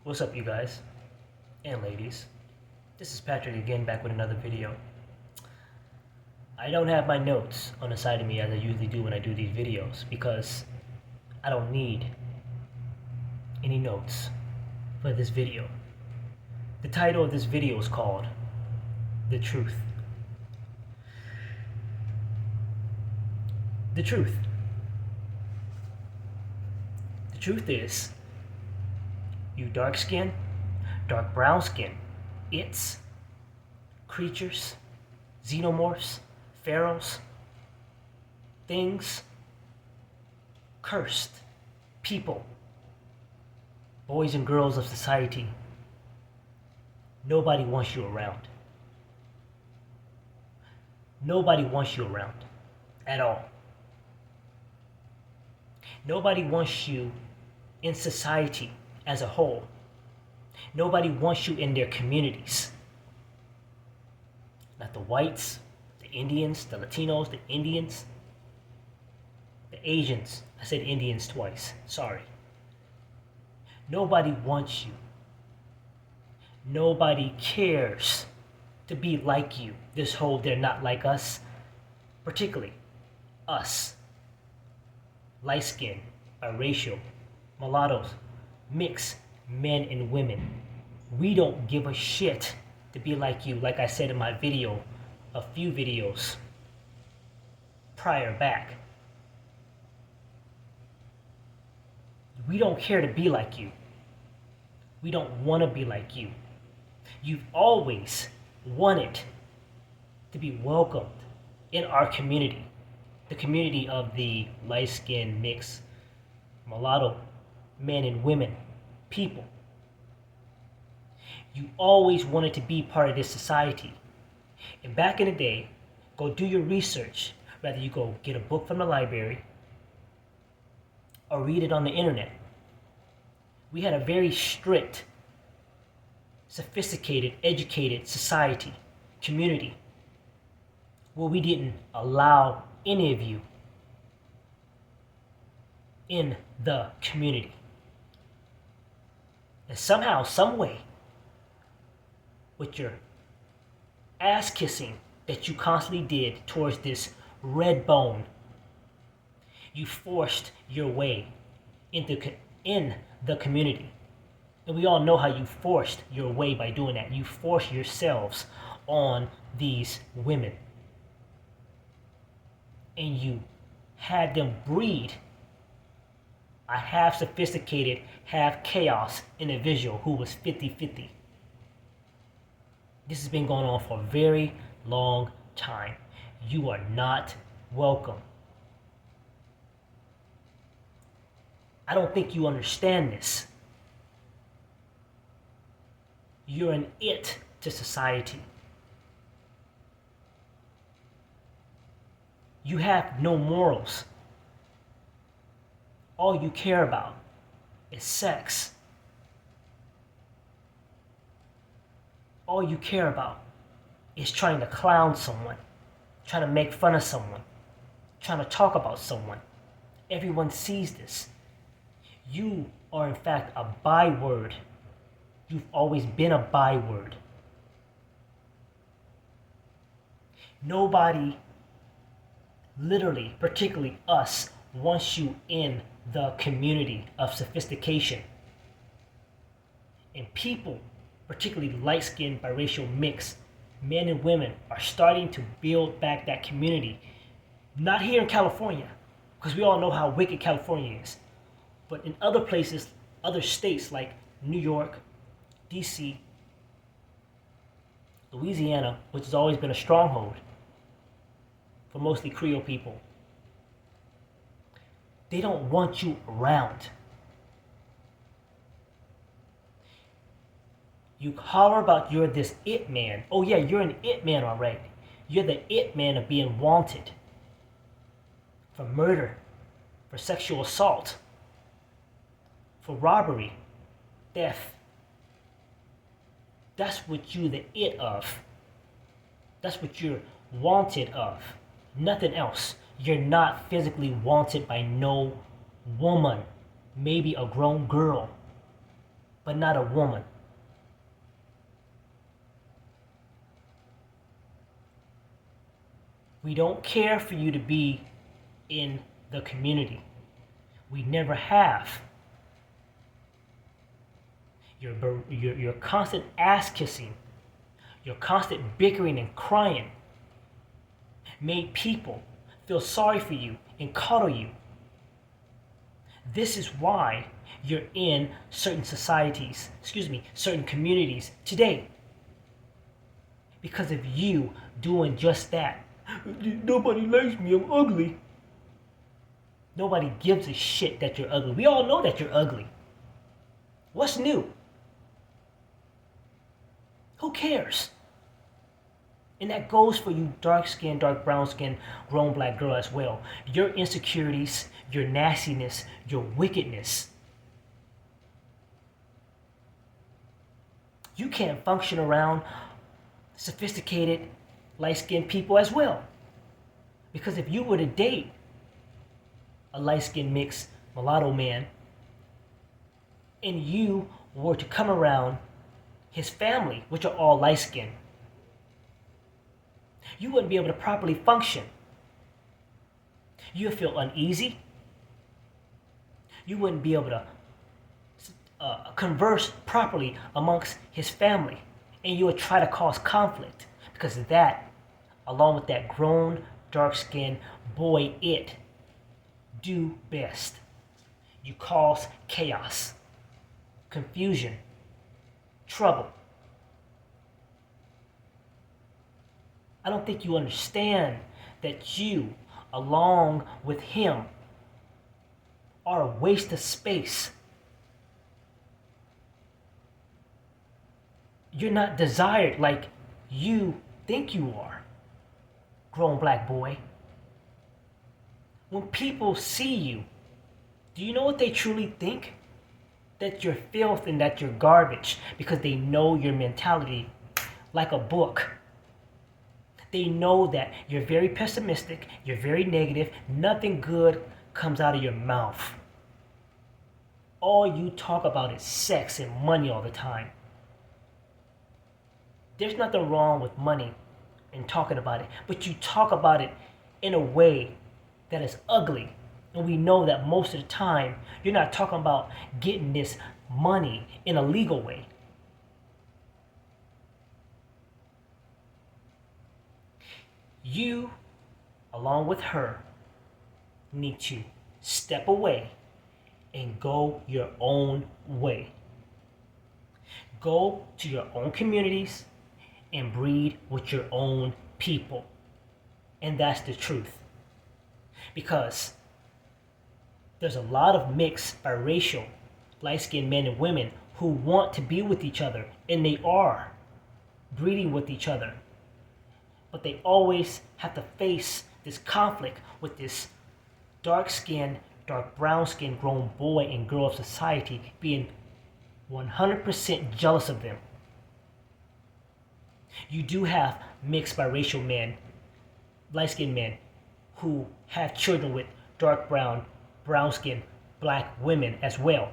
What's up, you guys and ladies? This is Patrick again, back with another video. I don't have my notes on the side of me as I usually do when I do these videos because I don't need any notes for this video. The title of this video is called The Truth. The truth. The truth is, you dark skin, dark brown skin, it's creatures, xenomorphs, pharaohs, things, cursed people, boys and girls of society. Nobody wants you around. Nobody wants you around at all. Nobody wants you in society as a whole. Nobody wants you in their communities. Not the whites, the Indians, the Latinos, the Indians, the Asians. I said Indians twice, sorry. Nobody wants you. Nobody cares to be like you. This whole they're not like us, particularly us. Light skin, biracial, mulattoes, mixed men and women. We don't give a shit to be like you, like I said in my video, a few videos prior back. We don't care to be like you. We don't want to be like you. You've always wanted to be welcomed in our community, the community of the light-skinned, mixed, mulatto men and women, people. You always wanted to be part of this society. And back in the day, go do your research. Whether you go get a book from the library or read it on the internet. We had a very strict, sophisticated, educated society, community, where we didn't allow any of you in the community. And somehow, some way, with your ass kissing that you constantly did towards this red bone, you forced your way in the community. And we all know how you forced your way by doing that. You forced yourselves on these women. And you had them breed a half sophisticated, half chaos individual who was 50-50. This has been going on for a very long time. You are not welcome. I don't think you understand this. You're an it to society. You have no morals. All you care about is sex. All you care about is trying to clown someone, trying to make fun of someone, trying to talk about someone. Everyone sees this. You are in fact a byword. You've always been a byword. Nobody, literally, particularly us, wants you in the community of sophistication. And people, particularly light-skinned, biracial, mixed men and women, are starting to build back that community. Not here in California, because we all know how wicked California is, but in other places, other states like New York, DC, Louisiana, which has always been a stronghold for mostly Creole people. They don't want you around. You holler about you're this it man. Oh yeah, you're an it man already. You're the it man of being wanted for murder, for sexual assault, for robbery, theft. That's what you're the it of. That's what you're wanted of. Nothing else. You're not physically wanted by no woman, maybe a grown girl. but not a woman. We don't care for you to be in the community. We never have. Your constant ass kissing, your constant bickering and crying made people feel sorry for you and coddle you. This is why you're in certain societies, certain communities today. Because of you doing just that. Nobody likes me, I'm ugly. Nobody gives a shit that you're ugly. We all know that you're ugly. What's new? Who cares? And that goes for you dark skinned, dark brown skinned, grown black girl as well. Your insecurities, your nastiness, your wickedness. You can't function around sophisticated, light skinned people as well. Because if you were to date a light skinned mixed mulatto man and you were to come around his family, which are all light skinned, you wouldn't be able to properly function. You would feel uneasy. You wouldn't be able to converse properly amongst his family. And you would try to cause conflict. Because that, along with that grown, dark-skinned boy, it do best. You cause chaos, confusion, trouble. I don't think you understand that you, along with him, are a waste of space. You're not desired like you think you are, grown black boy. When people see you, do you know what they truly think? That you're filth and that you're garbage, because they know your mentality like a book. They know that you're very pessimistic, you're very negative, nothing good comes out of your mouth. All you talk about is sex and money all the time. There's nothing wrong with money and talking about it, but you talk about it in a way that is ugly. And we know that most of the time, you're not talking about getting this money in a legal way. You, along with her, need to step away and go your own way. Go to your own communities and breed with your own people. And that's the truth. Because there's a lot of mixed biracial, light-skinned men and women who want to be with each other, and they are breeding with each other. But they always have to face this conflict with this dark-skinned, dark brown-skinned grown boy and girl of society being 100% jealous of them. You do have mixed biracial men, light-skinned men, who have children with dark brown, brown-skinned, black women as well.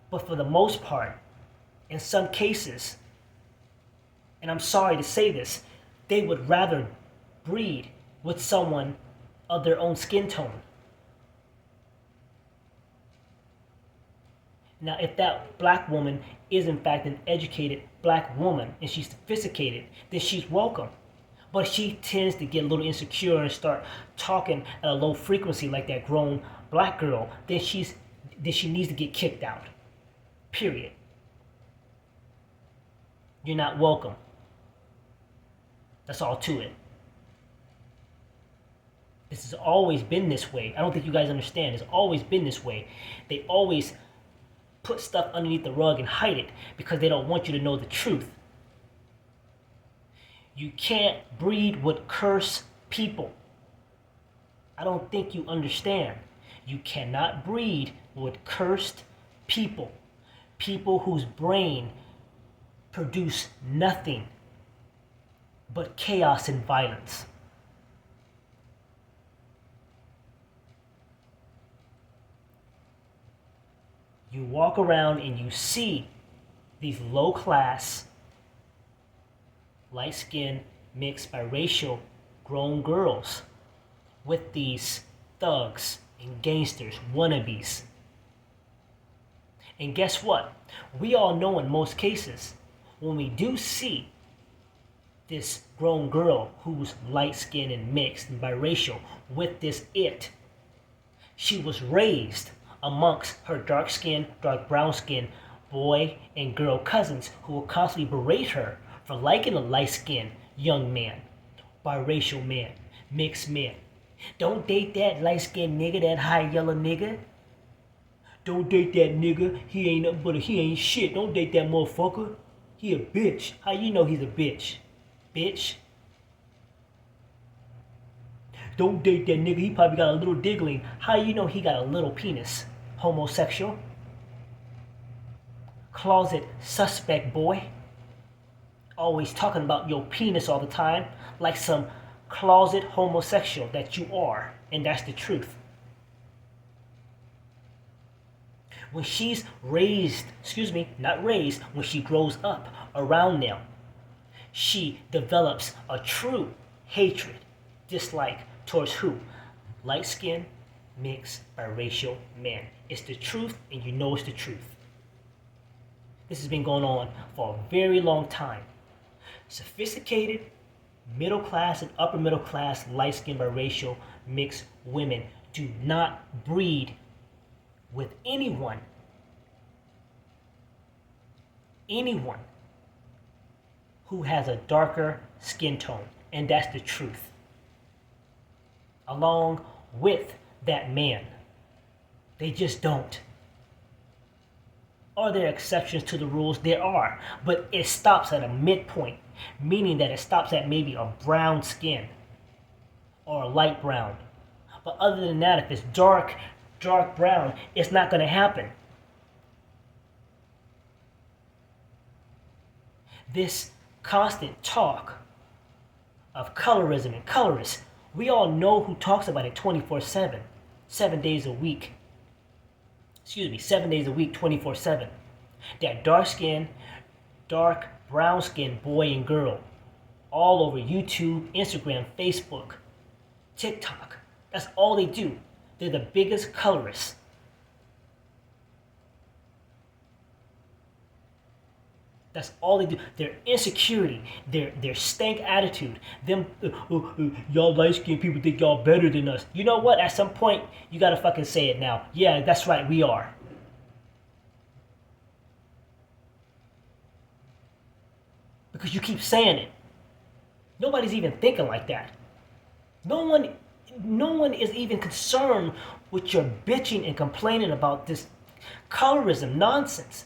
But for the most part, in some cases, and I'm sorry to say this, they would rather breed with someone of their own skin tone. Now, if that black woman is in fact an educated black woman and she's sophisticated, then she's welcome. But if she tends to get a little insecure and start talking at a low frequency like that grown black girl, then she needs to get kicked out. Period. You're not welcome. That's all to it. This has always been this way. I don't think you guys understand. It's always been this way. They always put stuff underneath the rug and hide it because they don't want you to know the truth. You can't breed with cursed people. I don't think you understand. You cannot breed with cursed people. People whose brain produce nothing but chaos and violence. You walk around and you see these low class, light skinned, mixed biracial grown girls with these thugs and gangsters, wannabes. And guess what? We all know in most cases, when we do see this grown girl who's light skinned and mixed and biracial with this she was raised amongst her dark skinned, dark brown skinned boy and girl cousins who will constantly berate her for liking a light skinned young man, biracial man, mixed man. Don't date that light skinned nigga, that high yellow nigga. Don't date that nigga. He ain't nothing but he ain't shit. Don't date that motherfucker. He a bitch. How you know he's a bitch? Bitch. Don't date that nigga. He probably got a little diggling. How you know he got a little penis? Homosexual. Closet suspect boy. Always talking about your penis all the time. Like some closet homosexual that you are. And that's the truth. When she's raised, not raised, when she grows up around them, she develops a true hatred, dislike towards who? Light skinned, mixed, biracial men. It's the truth, and you know it's the truth. This has been going on for a very long time. Sophisticated, middle class and upper middle class, light skinned, biracial, mixed women do not breed with anyone who has a darker skin tone, and that's the truth. Along with that man, they just don't. Are there exceptions to the rules? There are, but it stops at a midpoint, meaning that it stops at maybe a brown skin or a light brown. But other than that, if it's dark brown, it's not going to happen. This constant talk of colorism and colorists, we all know who talks about it 24/7, 7 days a week. 7 days a week, 24/7. That dark brown skin boy and girl, all over YouTube, Instagram, Facebook, TikTok. That's all they do. They're the biggest colorists. That's all they do. Their insecurity, their stank attitude, y'all light-skinned people think y'all better than us. You know what? At some point, you gotta fucking say it now. Yeah, that's right, we are. Because you keep saying it. Nobody's even thinking like that. No one is even concerned with your bitching and complaining about this colorism nonsense.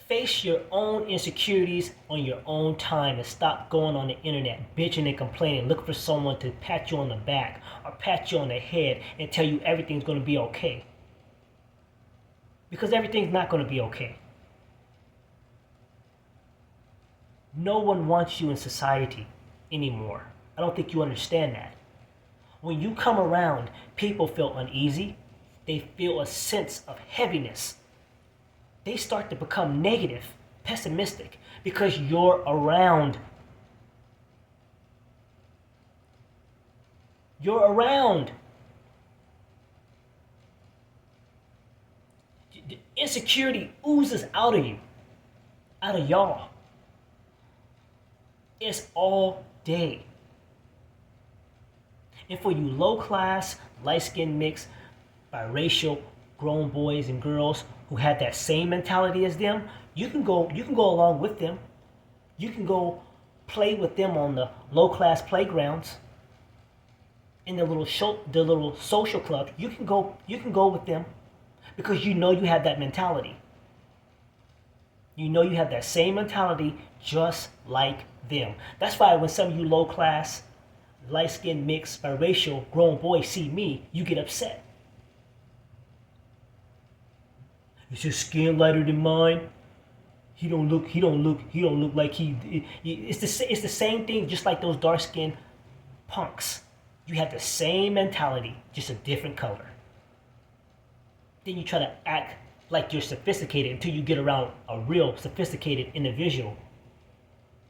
Face your own insecurities on your own time and stop going on the internet bitching and complaining. Look for someone to pat you on the back or pat you on the head and tell you everything's going to be okay. Because everything's not going to be okay. No one wants you in society anymore. I don't think you understand that. When you come around, people feel uneasy. They feel a sense of heaviness. They start to become negative, pessimistic, because you're around. You're around. The insecurity oozes out of you, out of y'all. It's all day. And for you low-class, light-skinned, mixed, biracial, grown boys and girls who have that same mentality as them, you can go along with them. You can go play with them on the low-class playgrounds, in the little social club. You can go with them because you know you have that mentality. You know you have that same mentality just like them. That's why when some of you low-class, light-skinned, mixed, biracial, grown boys see me, you get upset. Is his skin lighter than mine? He don't look like he. It's the same thing, just like those dark-skinned punks. You have the same mentality, just a different color. Then you try to act like you're sophisticated until you get around a real sophisticated individual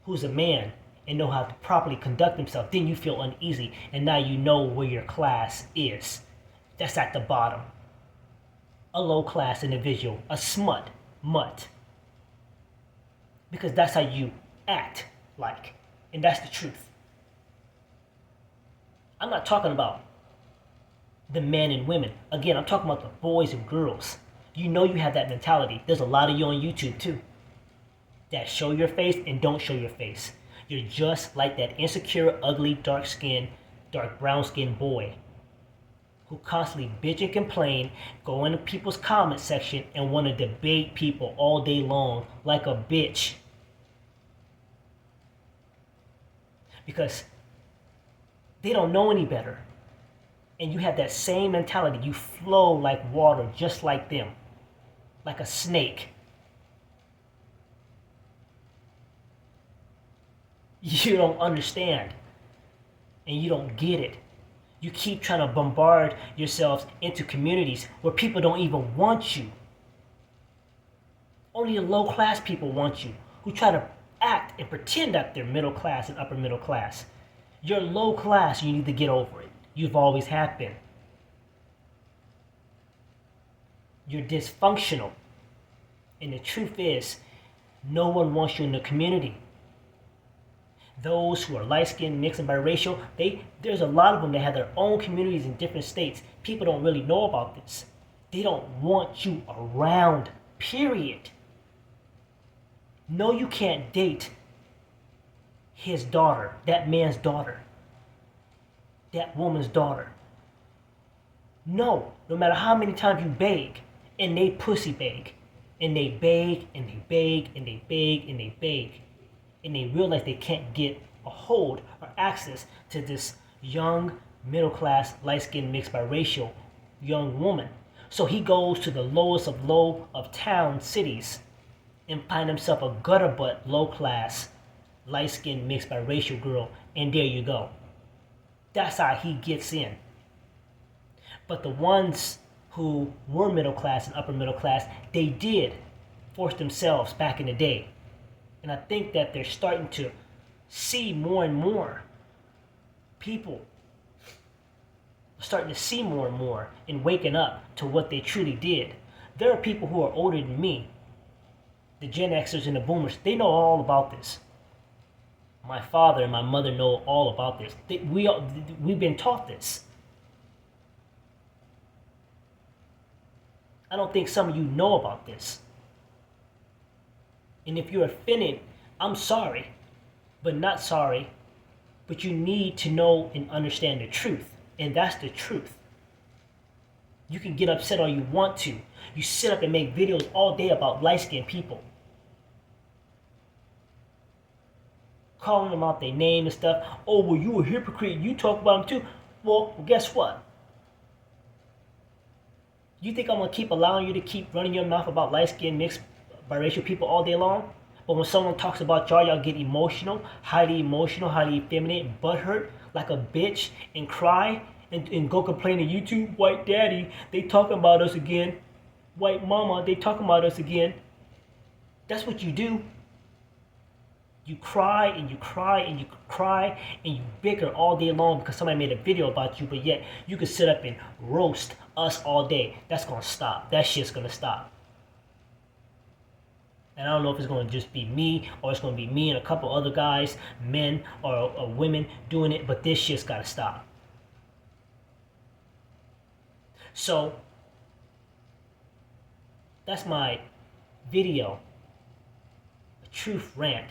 who's a man and know how to properly conduct himself. Then you feel uneasy, and now you know where your class is. That's at the bottom. A low class individual, a smut, mutt. Because that's how you act like. And that's the truth. I'm not talking about the men and women. Again, I'm talking about the boys and girls. You know you have that mentality. There's a lot of you on YouTube too that show your face and don't show your face. You're just like that insecure, ugly, dark-skinned, dark brown-skinned boy who constantly bitch and complain, go into people's comment section and want to debate people all day long like a bitch. Because they don't know any better. And you have that same mentality. You flow like water, just like them. Like a snake. You don't understand. And you don't get it. You keep trying to bombard yourselves into communities where people don't even want you. Only the low class people want you, who try to act and pretend that they're middle class and upper middle class. You're low class, you need to get over it. You've always have been. You're dysfunctional. And the truth is, no one wants you in the community. Those who are light-skinned, mixed, and biracial, there's a lot of them that have their own communities in different states. People don't really know about this. They don't want you around, period. No, you can't date his daughter, that man's daughter, that woman's daughter. No matter how many times you beg, and they pussy beg, and they beg, and they beg, and they beg, and they beg, and they realize they can't get a hold or access to this young, middle-class, light-skinned, mixed biracial young woman. So he goes to the lowest of low of town cities and find himself a gutter butt, low-class, light-skinned, mixed biracial girl, and there you go. That's how he gets in. But the ones who were middle class and upper middle class, they did force themselves back in the day. And I think that they're starting to see more and more people are starting to see more and more and waking up to what they truly did. There are people who are older than me, the Gen Xers and the Boomers, they know all about this. My father and my mother know all about this. We've been taught this. I don't think some of you know about this. And if you're offended, I'm sorry, but not sorry. But you need to know and understand the truth. And that's the truth. You can get upset all you want to. You sit up and make videos all day about light-skinned people, calling them out their name and stuff. Oh, well, you a hypocrite. You talk about them too. Well, guess what? You think I'm going to keep allowing you to keep running your mouth about light-skinned, mixed, biracial people all day long? But when someone talks about y'all get emotional, highly effeminate, butthurt, like a bitch, and cry, and go complain to YouTube, white daddy, they talking about us again. White mama, they talking about us again. That's what you do. You cry and you cry and you cry and you bicker all day long because somebody made a video about you, but yet you can sit up and roast us all day. That's gonna stop. That shit's gonna stop. And I don't know if it's gonna just be me or it's gonna be me and a couple other guys, men or women doing it, but this shit's gotta stop. So that's my video, a truth rant.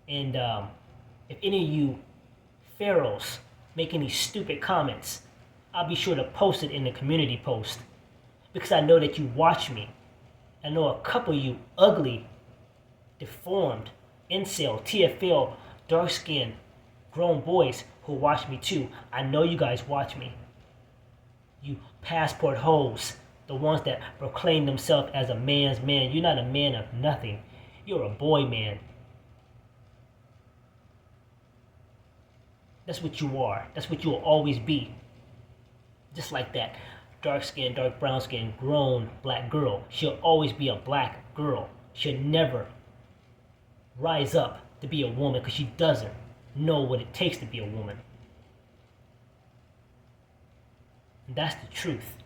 And if any of you pharaohs make any stupid comments, I'll be sure to post it in the community post, because I know that you watch me. I know a couple of you ugly, deformed, incel, TFL, dark-skinned, grown boys who watch me too. I know you guys watch me. You passport hoes, the ones that proclaim themselves as a man's man. You're not a man of nothing. You're a boy man. That's what you are. That's what you will always be. Just like that. dark skin, dark brown skin, grown black girl. She'll always be a black girl. She'll never rise up to be a woman because she doesn't know what it takes to be a woman. And that's the truth.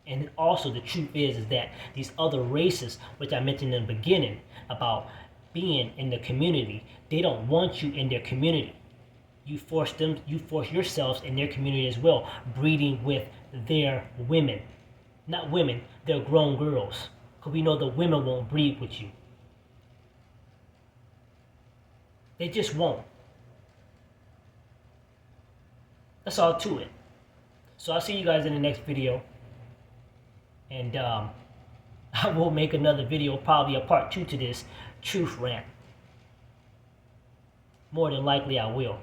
And also the truth is that these other races, which I mentioned in the beginning about being in the community, they don't want you in their community. You force yourselves in their community as well, breeding with their women. Not women, they're grown girls. Because we know the women won't breed with you. They just won't. That's all to it. So I'll see you guys in the next video. And I will make another video, probably a part 2 to this truth rant. More than likely I will.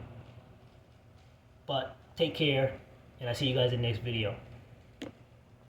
But take care, and I'll see you guys in the next video.